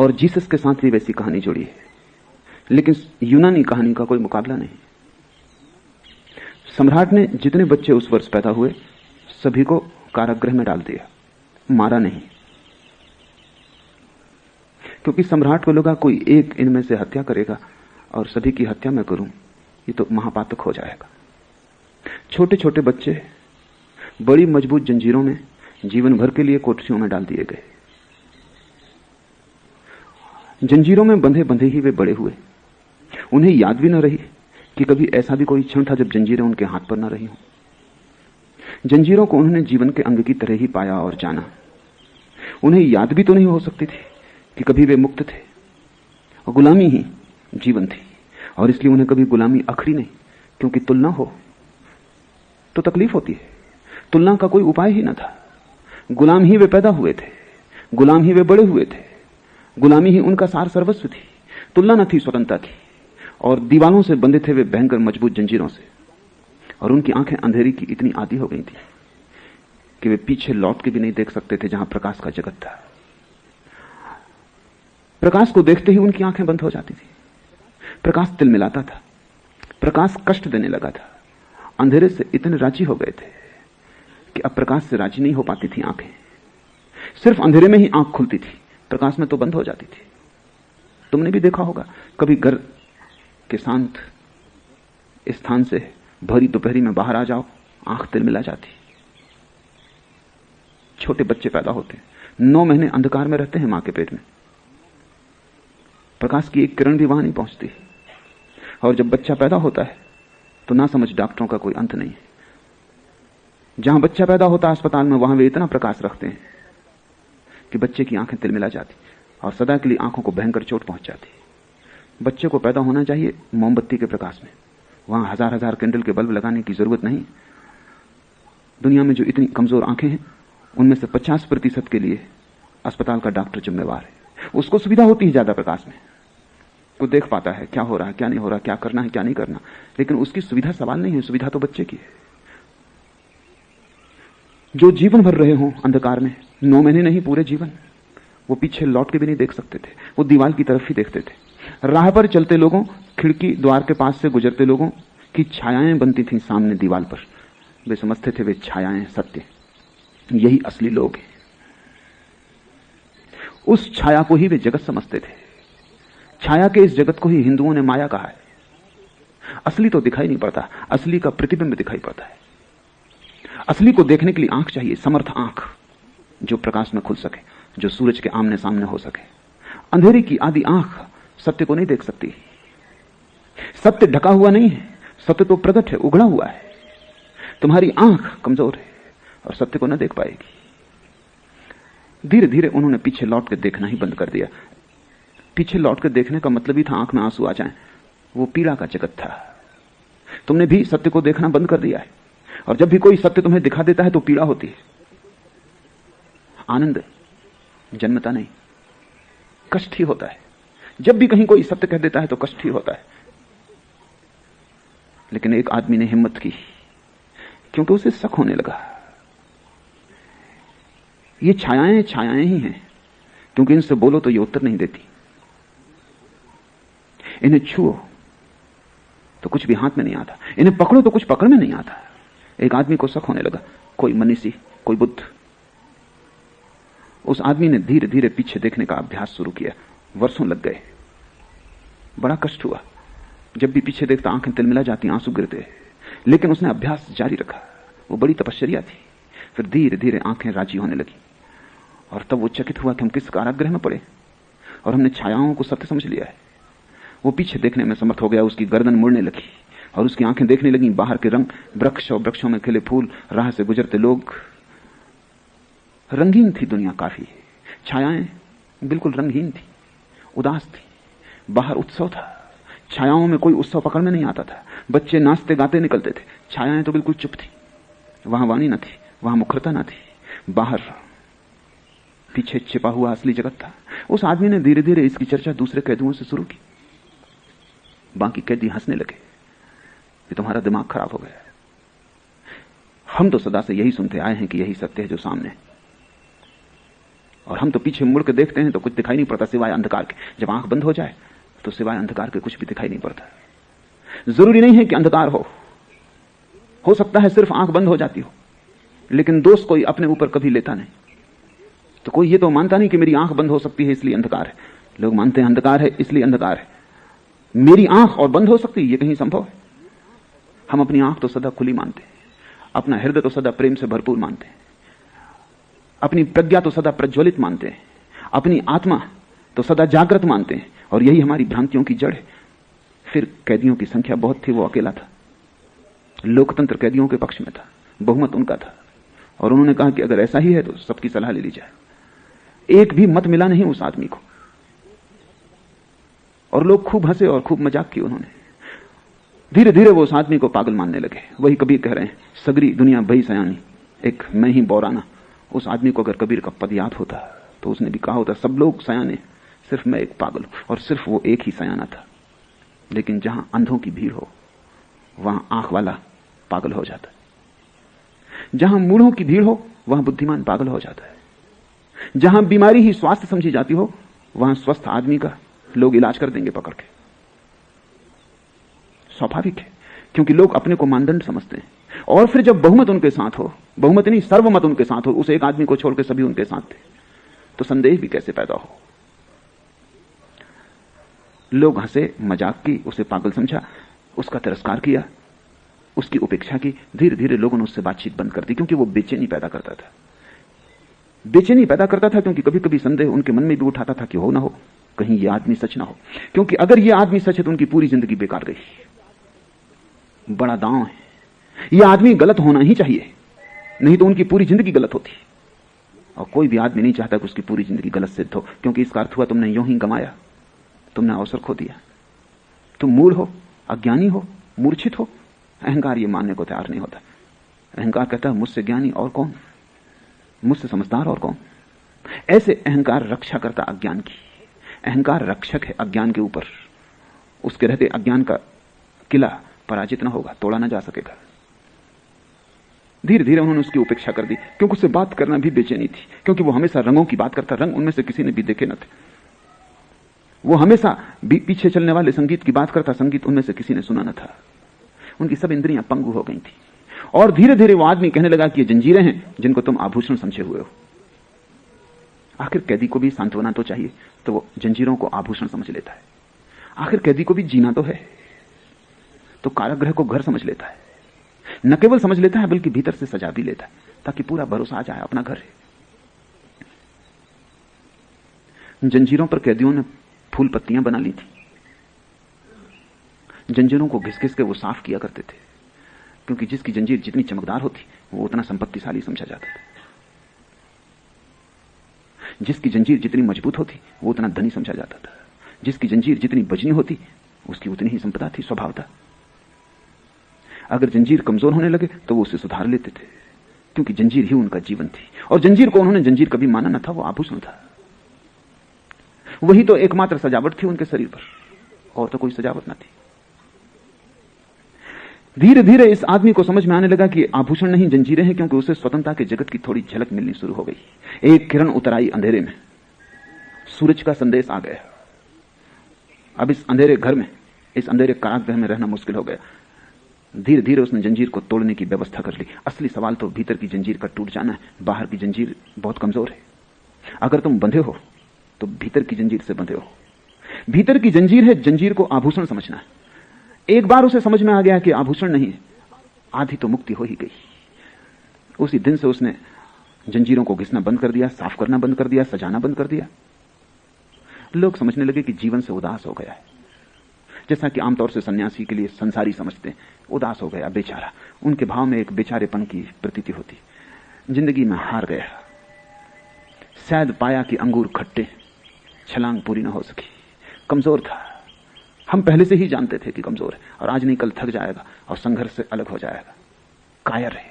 और जीसस के साथ भी वैसी कहानी जुड़ी है, लेकिन यूनानी कहानी का कोई मुकाबला नहीं। सम्राट ने जितने बच्चे उस वर्ष पैदा हुए सभी को कारागृह में डाल दिया, मारा नहीं, क्योंकि सम्राट को लगा कोई एक इनमें से हत्या करेगा और सभी की हत्या मैं करूं, ये तो महापातक हो जाएगा। छोटे छोटे बच्चे बड़ी मजबूत जंजीरों में जीवन भर के लिए कोठरियों में डाल दिए गए। जंजीरों में बंधे बंधे ही वे बड़े हुए। उन्हें याद भी न रही कि कभी ऐसा भी कोई क्षण था जब जंजीरें उनके हाथ पर न रही हों। जंजीरों को उन्होंने जीवन के अंग की तरह ही पाया और जाना। उन्हें याद भी तो नहीं हो सकती थी कि कभी वे मुक्त थे, और गुलामी ही जीवन थी, और इसलिए उन्हें कभी गुलामी अखरी नहीं, क्योंकि तुलना हो तो तकलीफ होती है। तुलना का कोई उपाय ही न था। गुलाम ही वे पैदा हुए थे, गुलाम ही वे बड़े हुए थे, गुलामी ही उनका सार सर्वस्व थी। तुलना न थी स्वतंत्रता की, और दीवालों से बंधे थे वे भयंकर मजबूत जंजीरों से, और उनकी आंखें अंधेरी की इतनी आदी हो गई थी कि वे पीछे लौट के भी नहीं देख सकते थे जहां प्रकाश का जगत था। प्रकाश को देखते ही उनकी आंखें बंद हो जाती थी। प्रकाश तिलमिलाता था, प्रकाश कष्ट देने लगा था। अंधेरे से इतने राजी हो गए थे कि अब प्रकाश से राजी नहीं हो पाती थी आंखें। सिर्फ अंधेरे में ही आंख खुलती थी, प्रकाश में तो बंद हो जाती थी। तुमने भी देखा होगा, कभी घर के शांत स्थान से भरी दोपहरी में बाहर आ जाओ, आंख तिलमिला जाती। छोटे बच्चे पैदा होते, 9 महीने अंधकार में रहते हैं मां के पेट में, प्रकाश की एक किरण भी वहां नहीं पहुंचती। और जब बच्चा पैदा होता है तो ना समझ डॉक्टरों का कोई अंत नहीं है। जहां बच्चा पैदा होता है अस्पताल में, वहां वे इतना प्रकाश रखते हैं कि बच्चे की आंखें तिलमिला जाती और सदा के लिए आंखों को भयंकर चोट पहुंच जाती। बच्चे को पैदा होना चाहिए मोमबत्ती के प्रकाश में, वहां हजार हजार कैंडल के बल्ब लगाने की जरूरत नहीं। दुनिया में जो इतनी कमजोर आंखें हैं, उनमें से 50% के लिए अस्पताल का डॉक्टर जिम्मेवार है। उसको सुविधा होती है ज्यादा प्रकाश में, वो देख पाता है क्या हो रहा है, क्या नहीं हो रहा, क्या करना है, क्या नहीं करना। लेकिन उसकी सुविधा सवाल नहीं है, सुविधा तो बच्चे की है। जो जीवन भर रहे हों अंधकार में, 9 महीने नहीं पूरे जीवन, वो पीछे लौट के भी नहीं देख सकते थे, वो दीवार की तरफ ही देखते थे। राह पर चलते लोगों, खिड़की द्वार के पास से गुजरते लोगों की छायाएं बनती थीं सामने दीवार पर। वे समझते थे वे छायाएं सत्य, यही असली लोग हैं। उस छाया को ही वे जगत समझते थे। छाया के इस जगत को ही हिंदुओं ने माया कहा है। असली तो दिखाई नहीं पड़ता, असली का प्रतिबिंब दिखाई पड़ता है। असली को देखने के लिए आंख चाहिए, समर्थ आंख, जो प्रकाश में खुल सके, जो सूरज के आमने सामने हो सके। अंधेरी की आदि आंख सत्य को नहीं देख सकती। सत्य ढका हुआ नहीं है, सत्य तो प्रकट है, उघड़ा हुआ है। तुम्हारी आंख कमजोर है और सत्य को न देख पाएगी। धीरे धीरे उन्होंने पीछे लौट कर देखना ही बंद कर दिया। पीछे लौट कर देखने का मतलब ही था आंख में आंसू आ जाएं। वो पीड़ा का जगत था। तुमने भी सत्य को देखना बंद कर दिया है, और जब भी कोई सत्य तुम्हें दिखा देता है तो पीड़ा होती है। आनंद जन्मता नहीं, कष्ट ही होता है। जब भी कहीं कोई सत्य कह देता है तो कष्ट ही होता है। लेकिन एक आदमी ने हिम्मत की, क्योंकि उसे शक होने लगा। ये छायाएं छायाएं ही हैं, क्योंकि इनसे बोलो तो ये उत्तर नहीं देती। इन्हें छुओ तो कुछ भी हाथ में नहीं आता, इन्हें पकड़ो तो कुछ पकड़ में नहीं आता। एक आदमी को शक होने लगा, कोई मनीषी, कोई बुद्ध। उस आदमी ने धीरे धीरे पीछे देखने का अभ्यास शुरू किया। वर्षों लग गए, बड़ा कष्ट हुआ। जब भी पीछे देखता आंखें तिलमिला जाती, आंसू गिरते, लेकिन उसने अभ्यास जारी रखा। वो बड़ी तपश्चर्या थी। फिर धीरे धीरे आंखें राजी होने लगी, और तब वो चकित हुआ कि हम किस कारागृह में पड़े और हमने छायाओं को सत्य समझ लिया है। वो पीछे देखने में समर्थ हो गया। उसकी गर्दन मुड़ने लगी और उसकी आंखें देखने लगी बाहर के रंग, वृक्ष और वृक्षों में खिले फूल, राह से गुजरते लोग। रंगीन थी दुनिया काफी। छायाएं बिल्कुल रंगहीन थी, उदास थी। बाहर उत्सव था, छायाओं में कोई उत्सव पकड़ में नहीं आता था। बच्चे नाचते गाते निकलते थे, छायाएं तो बिल्कुल चुप थी। वहां वाणी न थी, वहां मुखरता न थी। बाहर पीछे छिपा हुआ असली जगत था। उस आदमी ने धीरे धीरे इसकी चर्चा दूसरे कैदियों से शुरू की। बाकी कैदी हंसने लगे कि तुम्हारा दिमाग खराब हो गया है। हम तो सदा से यही सुनते आए हैं कि यही सत्य है जो सामने है। और हम तो पीछे मुड़ के देखते हैं तो कुछ दिखाई नहीं पड़ता सिवाय अंधकार के। जब आंख बंद हो जाए तो सिवाय अंधकार के कुछ भी दिखाई नहीं पड़ता। जरूरी नहीं है कि अंधकार हो सकता है सिर्फ आंख बंद हो जाती हो, लेकिन दोष कोई अपने ऊपर कभी लेता नहीं। तो कोई ये तो मानता नहीं कि मेरी आंख बंद हो सकती है इसलिए अंधकार है। लोग मानते हैं अंधकार है इसलिए अंधकार है। मेरी आंख और बंद हो सकती है, ये कहीं संभव है? हम अपनी आंख तो सदा खुली मानते हैं, अपना हृदय तो सदा प्रेम से भरपूर मानते हैं, अपनी प्रज्ञा तो सदा प्रज्वलित मानते हैं, अपनी आत्मा तो सदा जागृत मानते हैं, और यही हमारी भ्रांतियों की जड़ है। फिर कैदियों की संख्या बहुत थी, वो अकेला था। लोकतंत्र कैदियों के पक्ष में था, बहुमत उनका था, और उन्होंने कहा कि अगर ऐसा ही है तो सबकी सलाह ले ली जाए। एक भी मत मिला नहीं उस आदमी को, और लोग खूब हंसे और खूब मजाक की उन्होंने। धीरे धीरे वो उस आदमी को पागल मानने लगे। वही कबीर कह रहे हैं, सगरी दुनिया भई सयानी, एक मैं ही बौराना। उस आदमी को अगर कबीर का पद याद होता तो उसने भी कहा होता, सब लोग सयाने, सिर्फ मैं एक पागल हूं। और सिर्फ वो एक ही सयाना था। लेकिन जहां अंधों की भीड़ हो वहां आंख वाला पागल हो जाता है, जहां मूढ़ों की भीड़ हो वहां बुद्धिमान पागल हो जाता है, जहां बीमारी ही स्वास्थ्य समझी जाती हो वहां स्वस्थ आदमी का लोग इलाज कर देंगे पकड़ के। स्वाभाविक है, क्योंकि लोग अपने को मानदंड समझते हैं। और फिर जब बहुमत उनके साथ हो, बहुमत नहीं सर्वमत उनके साथ हो, उस एक आदमी को छोड़ के सभी उनके साथ थे, तो संदेह भी कैसे पैदा हो। लोग हंसे, मजाक की, उसे पागल समझा, उसका तिरस्कार किया, उसकी उपेक्षा की। धीरे धीरे लोगों ने उससे बातचीत बंद कर दी, क्योंकि वो बेचैनी पैदा करता था। बेचैनी पैदा करता था क्योंकि कभी कभी संदेह उनके मन में भी उठाता था कि हो ना हो, कहीं ये आदमी सच ना हो। क्योंकि अगर ये आदमी सच है तो उनकी पूरी जिंदगी बेकार गई। बड़ा दांव है, ये आदमी गलत होना ही चाहिए, नहीं तो उनकी पूरी जिंदगी गलत होती। और कोई भी आदमी नहीं चाहता कि उसकी पूरी जिंदगी गलत सिद्ध हो, क्योंकि इसका अर्थ हुआ तुमने यूं ही गंवाया, तुमने अवसर खो दिया। तुम मूढ़ हो, अज्ञानी हो, मूर्छित हो। अहंकार ये मानने को तैयार नहीं होता। अहंकार कहता है मुझसे ज्ञानी और कौन, मुझसे समझदार और कौन। ऐसे अहंकार रक्षा करता अज्ञान की। अहंकार रक्षक है अज्ञान के ऊपर। उसके रहते अज्ञान का किला पराजित न होगा, तोड़ा न जा सकेगा। धीरे धीरे उन्होंने उसकी उपेक्षा कर दी, क्योंकि उससे बात करना भी बेचैनी थी, क्योंकि वो हमेशा रंगों की बात करता। रंग उनमें से किसी ने भी देखे न थे। वो हमेशा पीछे चलने वाले संगीत की बात करता, संगीत उनमें से किसी ने सुना न था। उनकी सब इंद्रियां पंगु हो गई थी। और धीरे धीरे वो आदमी कहने लगा कि ये जंजीरें हैं जिनको तुम आभूषण समझे हुए हो। आखिर कैदी को भी सांत्वना तो चाहिए, तो वो जंजीरों को आभूषण समझ लेता है। आखिर कैदी को भी जीना तो है, तो कारागृह को घर समझ लेता है। न केवल समझ लेता है बल्कि भीतर से सजा भी लेता है, ताकि पूरा भरोसा आ जाए अपना घर है। जंजीरों पर कैदियों ने फूल पत्तियां बना ली थी। जंजीरों को घिस घिस के वो साफ किया करते थे, क्योंकि जिसकी जंजीर जितनी चमकदार होती वो उतना संपत्तिशाली समझा जाता था। जिसकी जंजीर जितनी मजबूत होती वो उतना धनी समझा जाता था। जिसकी जंजीर जितनी बजनी होती उसकी उतनी ही संपदा थी, स्वभाव था। अगर जंजीर कमजोर होने लगे तो वो उसे सुधार लेते थे, क्योंकि जंजीर ही उनका जीवन थी। और जंजीर को उन्होंने जंजीर कभी माना न था, वो आभूषण था। वही तो एकमात्र सजावट थी उनके शरीर पर, और तो कोई सजावट न थी। धीरे धीरे इस आदमी को समझ में आने लगा कि आभूषण नहीं जंजीरें हैं, क्योंकि उसे स्वतंत्रता के जगत की थोड़ी झलक मिलनी शुरू हो गई। एक किरण उतर आई अंधेरे में, सूरज का संदेश आ गया। अब इस अंधेरे घर में, इस अंधेरे कारागृह में रहना मुश्किल हो गया। धीरे धीरे उसने जंजीर को तोड़ने की व्यवस्था कर ली। असली सवाल तो भीतर की जंजीर का टूट जाना है। बाहर की जंजीर बहुत कमजोर है। अगर तुम बंधे हो तो भीतर की जंजीर से बंधे हो। भीतर की जंजीर है, जंजीर को आभूषण समझना है। एक बार उसे समझ में आ गया कि आभूषण नहीं है, आधी तो मुक्ति हो ही गई। उसी दिन से उसने जंजीरों को घिसना बंद कर दिया, साफ करना बंद कर दिया, सजाना बंद कर दिया। लोग समझने लगे कि जीवन से उदास हो गया है, जैसा कि आमतौर से सन्यासी के लिए संसारी समझते हैं। उदास हो गया बेचारा, उनके भाव में एक बेचारेपन की प्रतीति होती। जिंदगी में हार गया, शायद पाया कि अंगूर खट्टे, छलांग पूरी न हो सकी, कमजोर था। हम पहले से ही जानते थे कि कमजोर है, और आज नहीं कल थक जाएगा और संघर्ष से अलग हो जाएगा। कायर है।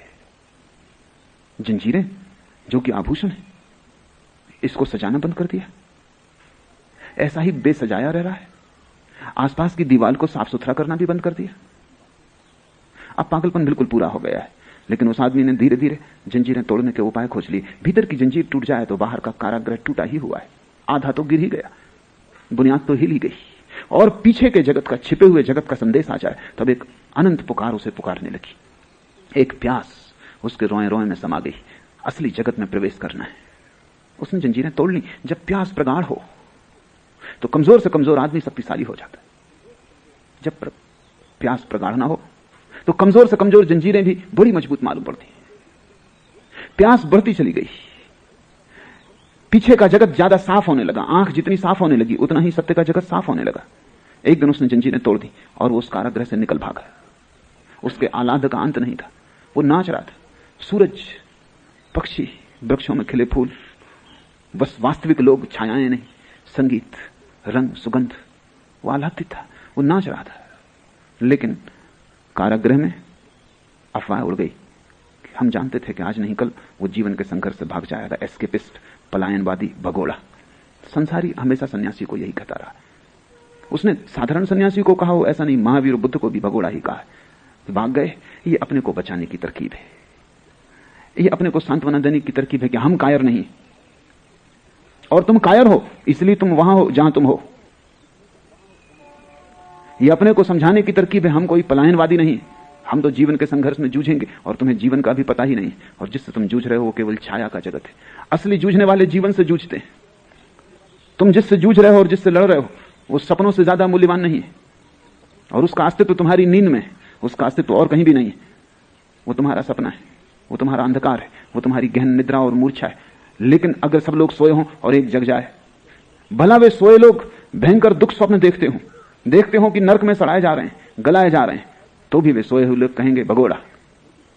जंजीरें जो कि आभूषण है, इसको सजाना बंद कर दिया, ऐसा ही बेसजाया रह रहा है। आसपास की दीवार को साफ सुथरा करना भी बंद कर दिया। अब पागलपन बिल्कुल पूरा हो गया है। लेकिन उस आदमी ने धीरे धीरे जंजीरें तोड़ने के उपाय खोज लिए। भीतर की जंजीर टूट जाए तो बाहर का कारागृह टूटा ही हुआ है। आधा तो गिर ही गया, बुनियाद तो हिल ही गई, और पीछे के जगत का, छिपे हुए जगत का संदेश आ जाए तब एक अनंत पुकार उसे पुकारने लगी। एक प्यास उसके रोए रोए में समा गई, असली जगत में प्रवेश करना है। उसने जंजीरें तोड़ ली। जब प्यास प्रगाढ़ हो तो कमजोर से कमजोर आदमी शक्तिशाली हो जाता है। जब प्यास प्रगाढ़ ना हो तो कमजोर से कमजोर जंजीरें भी बड़ी मजबूत मालूम पड़ती। प्यास बढ़ती चली गई, पीछे का जगत ज्यादा साफ होने लगा। आंख जितनी साफ होने लगी उतना ही सत्य का जगत साफ होने लगा। एक दिन उसने जंजीरें तोड़ दी और वो उस कारागृह से निकल भागा। उसके आह्लाद का अंत नहीं था। वो नाच रहा था। सूरज, पक्षी, वृक्षों में खिले फूल, बस वास्तविक लोग, छायाएं नहीं, संगीत, रंग, सुगंध। वो आह्लादित था, वो नाच रहा था। लेकिन कारागृह में अफवाह उड़ गई। हम जानते थे कि आज नहीं कल वो जीवन के संघर्ष से भाग जाएगा। एस्केपिस्ट, पलायनवादी, भगोड़ा। संसारी हमेशा सन्यासी को यही कहता रहा। उसने साधारण सन्यासी को कहा हो ऐसा नहीं, महावीर बुद्ध को भी भगोड़ा ही कहा है। भाग गए। ये अपने को बचाने की तरकीब है, ये अपने को सांत्वना देने की तरकीब है कि हम कायर नहीं, और तुम कायर हो इसलिए तुम वहां हो जहां तुम हो। ये अपने को समझाने की तरकीब है, हम कोई पलायनवादी नहीं, हम तो जीवन के संघर्ष में जूझेंगे और तुम्हें जीवन का भी पता ही नहीं, और जिससे तुम जूझ रहे हो वो केवल छाया का जगत है। असली जूझने वाले जीवन से जूझते हैं। तुम जिससे जूझ रहे हो और जिससे लड़ रहे हो वो सपनों से ज्यादा मूल्यवान नहीं है, और उसका अस्तित्व तुम्हारी नींद में, उसका अस्तित्व और कहीं भी नहीं है। वो तुम्हारा सपना है, वो तुम्हारा अंधकार है, वो तुम्हारी गहन निद्रा और मूर्छा है। लेकिन अगर सब लोग सोए हों और एक जग जाए, भला वे सोए लोग भयंकर दुख स्वप्न देखते हो कि नरक में सड़ाए जा रहे हैं, गलाए जा रहे हैं, तो भी वे सोए हुए लोग कहेंगे भगोड़ा,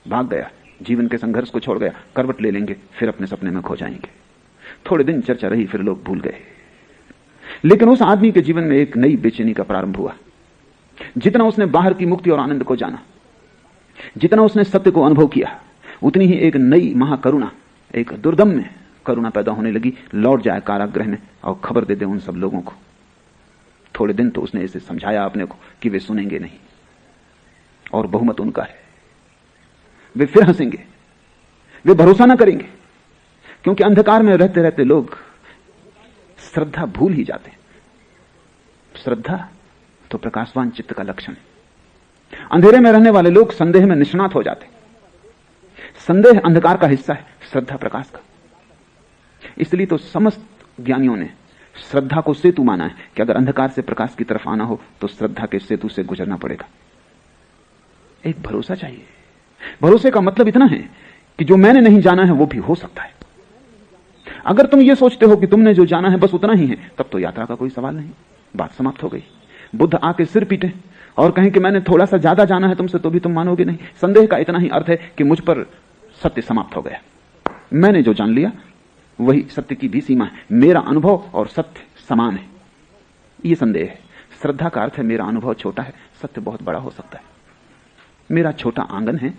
भाग गया, जीवन के संघर्ष को छोड़ गया, करवट ले लेंगे, फिर अपने सपने में खो जाएंगे। थोड़े दिन चर्चा रही, फिर लोग भूल गए। लेकिन उस आदमी के जीवन में एक नई बेचैनी का प्रारंभ हुआ। जितना उसने बाहर की मुक्ति और आनंद को जाना, जितना उसने सत्य को अनुभव किया, उतनी ही एक नई महाकरुणा, एक दुर्दम्य करुणा पैदा होने लगी। लौट जाए कारागृह में और खबर दे दे उन सब लोगों को। थोड़े दिन तो उसने इसे समझाया अपने को कि वे सुनेंगे नहीं, और बहुमत उनका है। वे फिर हंसेंगे, वे भरोसा ना करेंगे, क्योंकि अंधकार में रहते रहते लोग श्रद्धा भूल ही जाते हैं। श्रद्धा तो प्रकाशवान चित्त का लक्षण है। अंधेरे में रहने वाले लोग संदेह में निष्णात हो जाते। संदेह अंधकार का हिस्सा है, श्रद्धा प्रकाश का। इसलिए तो समस्त ज्ञानियों ने श्रद्धा को सेतु माना है कि अगर अंधकार से प्रकाश की तरफ आना हो तो श्रद्धा के सेतु से गुजरना पड़ेगा। एक भरोसा चाहिए। भरोसे का मतलब इतना है कि जो मैंने नहीं जाना है वो भी हो सकता है। अगर तुम ये सोचते हो कि तुमने जो जाना है बस उतना ही है, तब तो यात्रा का कोई सवाल नहीं, बात समाप्त हो गई। बुद्ध आके सिर पीटे और कहें कि मैंने थोड़ा सा ज्यादा जाना है तुमसे, तो भी तुम मानोगे नहीं। संदेह का इतना ही अर्थ है कि मुझ पर सत्य समाप्त हो गया। मैंने जो जान लिया वही सत्य की भी सीमा है। मेरा अनुभव और सत्य समान है, ये संदेह है। श्रद्धा का अर्थ है मेरा अनुभव छोटा है, सत्य बहुत बड़ा हो सकता है। मेरा छोटा आंगन है,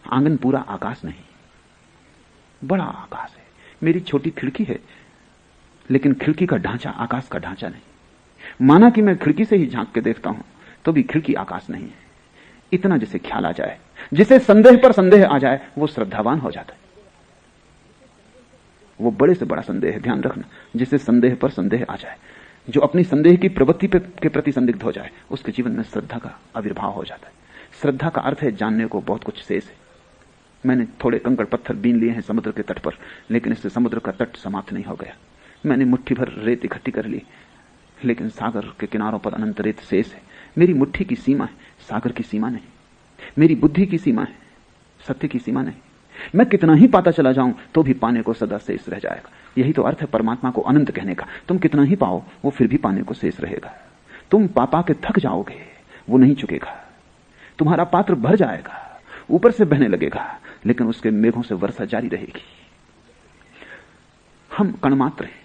आंगन पूरा आकाश नहीं, बड़ा आकाश है। मेरी छोटी खिड़की है, लेकिन खिड़की का ढांचा आकाश का ढांचा नहीं। माना कि मैं खिड़की से ही झांक के देखता हूं तो भी खिड़की आकाश नहीं है। इतना जिसे ख्याल आ जाए, जिसे संदेह पर संदेह आ जाए, वो श्रद्धावान हो जाता है। वो बड़े से बड़ा संदेह है, ध्यान रखना, जिसे संदेह पर संदेह आ जाए, जो अपनी संदेह की प्रवृत्ति के प्रति संदिग्ध हो जाए, उसके जीवन में श्रद्धा का आविर्भाव हो जाता है। श्रद्धा का अर्थ है जानने को बहुत कुछ शेष है। मैंने थोड़े कंकड़ पत्थर बीन लिए हैं समुद्र के तट पर, लेकिन इससे समुद्र का तट समाप्त नहीं हो गया। मैंने मुट्ठी भर रेत इकट्ठी कर ली, लेकिन सागर के किनारों पर अनंत रेत शेष है। मेरी मुट्ठी की सीमा है, सागर की सीमा नहीं। मेरी बुद्धि की सीमा है, सत्य की सीमा नहीं। मैं कितना ही पाता चला जाऊं तो भी पाने को सदा शेष रह जाएगा। यही तो अर्थ है परमात्मा को अनंत कहने का। तुम कितना ही पाओ वो फिर भी पाने को शेष रहेगा। तुम पा के थक जाओगे, वो नहीं चुकेगा। तुम्हारा पात्र भर जाएगा, ऊपर से बहने लगेगा, लेकिन उसके मेघों से वर्षा जारी रहेगी। हम कण मात्र हैं।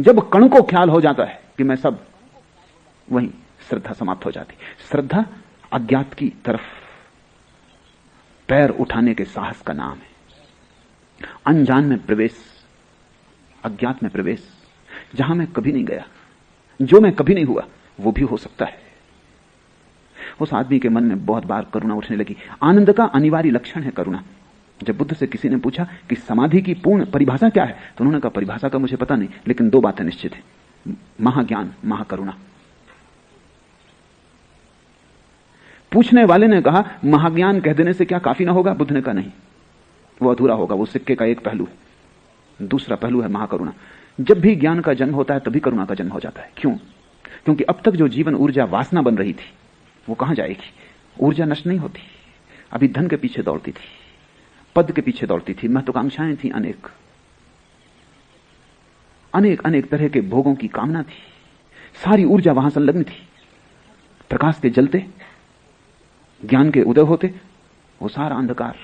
जब कण को ख्याल हो जाता है कि मैं सब, वहीं श्रद्धा समाप्त हो जाती। श्रद्धा अज्ञात की तरफ पैर उठाने के साहस का नाम है। अनजान में प्रवेश, अज्ञात में प्रवेश, जहां मैं कभी नहीं गया, जो मैं कभी नहीं हुआ वो भी हो सकता है। उस आदमी के मन में बहुत बार करुणा उठने लगी। आनंद का अनिवार्य लक्षण है करुणा। जब बुद्ध से किसी ने पूछा कि समाधि की पूर्ण परिभाषा क्या है, तो उन्होंने कहा परिभाषा का मुझे पता नहीं, लेकिन दो बातें निश्चित है, महाज्ञान, महाकरुणा। पूछने वाले ने कहा महाज्ञान कह देने से क्या काफी ना होगा? बुद्ध ने कहा नहीं, वो अधूरा होगा, वो सिक्के का एक पहलू है। दूसरा पहलू है महाकरुणा। जब भी ज्ञान का जन्म होता है तभी करुणा का जन्म हो जाता है। क्यों? क्योंकि अब तक जो जीवन ऊर्जा वासना बन रही थी वो कहां जाएगी? ऊर्जा नष्ट नहीं होती। अभी धन के पीछे दौड़ती थी, पद के पीछे दौड़ती थी, महत्वाकांक्षाएं थी, अनेक अनेक अनेक तरह के भोगों की कामना थी, सारी ऊर्जा वहां संलग्न थी। प्रकाश के जलते, ज्ञान के उदय होते, वो सारा अंधकार,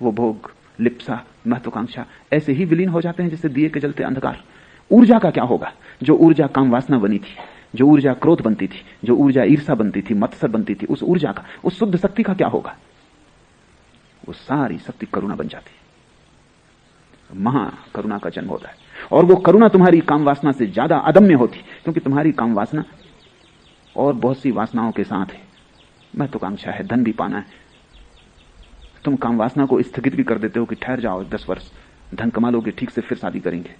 वो भोग, लिप्सा, महत्वाकांक्षा ऐसे ही विलीन हो जाते हैं जैसे दिए के जलते अंधकार। ऊर्जा का क्या होगा? जो ऊर्जा काम वासना बनी थी, जो ऊर्जा क्रोध बनती थी, जो ऊर्जा ईर्षा बनती थी, मत्सर बनती थी, उस ऊर्जा का, उस शुद्ध शक्ति का क्या होगा? वो सारी शक्ति करुणा बन जाती है। महाकरुणा का जन्म होता है। और वो करुणा तुम्हारी काम वासना से ज्यादा अदम्य होती, क्योंकि तुम्हारी काम वासना और बहुत सी वासनाओं के साथ है। महत्वाकांक्षा है, धन भी पाना है। तुम काम वासना को स्थगित भी कर देते हो कि ठहर जाओ 10 वर्ष, धन कमा लोगे, ठीक से फिर शादी करेंगे।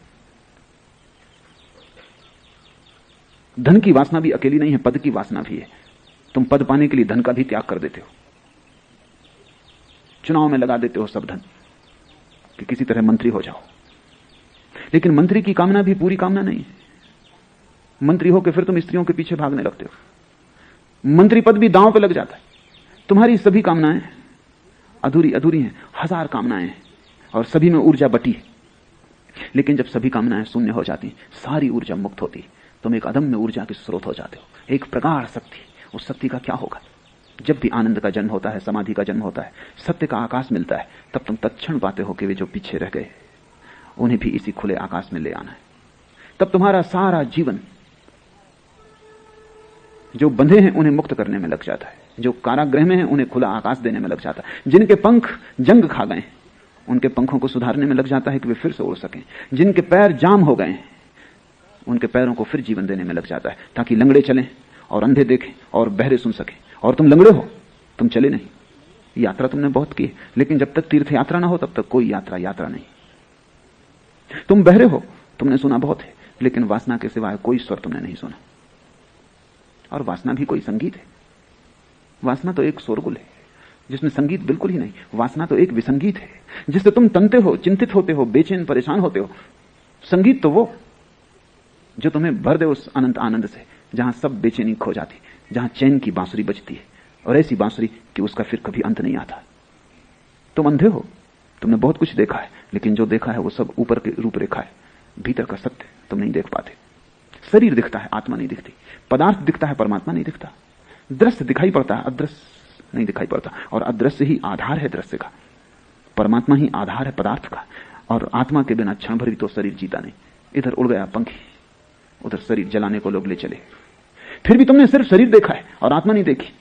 धन की वासना भी अकेली नहीं है, पद की वासना भी है। तुम पद पाने के लिए धन का भी त्याग कर देते हो, चुनाव में लगा देते हो सब धन कि किसी तरह मंत्री हो जाओ। लेकिन मंत्री की कामना भी पूरी कामना नहीं है। मंत्री हो के फिर तुम स्त्रियों के पीछे भागने लगते हो। मंत्री पद भी दांव पे लग जाता है। तुम्हारी सभी कामनाएं अधूरी अधूरी हैं, 1000 कामनाएं हैं और सभी में ऊर्जा बटी है। लेकिन जब सभी कामनाएं शून्य हो जाती, सारी ऊर्जा मुक्त होती, तुम एक अदम्य ऊर्जा के स्रोत हो जाते हो, एक प्रगाढ़ शक्ति। उस शक्ति का क्या होगा? जब भी आनंद का जन्म होता है, समाधि का जन्म होता है, सत्य का आकाश मिलता है, तब तुम तत्क्षण पाते हो कि वे जो पीछे रह गए उन्हें भी इसी खुले आकाश में ले आना है। तब तुम्हारा सारा जीवन जो बंधे हैं उन्हें मुक्त करने में लग जाता है, जो कारागृह में हैं उन्हें खुला आकाश देने में लग जाता है, जिनके पंख जंग खा गए उनके पंखों को सुधारने में लग जाता है कि वे फिर से उड़ सकें, जिनके पैर जाम हो गए उनके पैरों को फिर जीवन देने में लग जाता है, ताकि लंगड़े चलें और अंधे देखें और बहरे सुन सकें। और तुम लंगड़े हो, तुम चले नहीं। यात्रा तुमने बहुत की, लेकिन जब तक तीर्थ यात्रा ना हो तब तक कोई यात्रा यात्रा नहीं। तुम बहरे हो, तुमने सुना बहुत है, लेकिन वासना के सिवाय कोई स्वर तुमने नहीं सुना। और वासना भी कोई संगीत है? वासना तो एक शोरगुल है जिसमें संगीत बिल्कुल ही नहीं। वासना तो एक विसंगीत है जिससे तुम तनते हो, चिंतित होते हो, बेचैन परेशान होते हो। संगीत तो वो जो तुम्हें भर दे उस अनंत आनंद से, जहां सब बेचैनी खो जाती, जहां चैन की बांसुरी बजती है, और ऐसी बांसुरी कि उसका फिर कभी अंत नहीं आता। तुम अंधे हो, तुमने बहुत कुछ देखा है, लेकिन जो देखा है वो सब ऊपर की रूपरेखा है, भीतर का सत्य तुम नहीं देख पाते। शरीर दिखता है, आत्मा नहीं दिखती। पदार्थ दिखता है, परमात्मा नहीं दिखता। दृश्य दिखाई पड़ता है, अदृश्य नहीं दिखाई पड़ता। और अदृश्य ही आधार है दृश्य का, परमात्मा ही आधार है पदार्थ का। और आत्मा के बिना क्षण भर भी तो शरीर जीता नहीं। इधर उड़ गया पंखी, उधर शरीर जलाने को लोग ले चले। फिर भी तुमने सिर्फ शरीर देखा है और आत्मा नहीं देखी।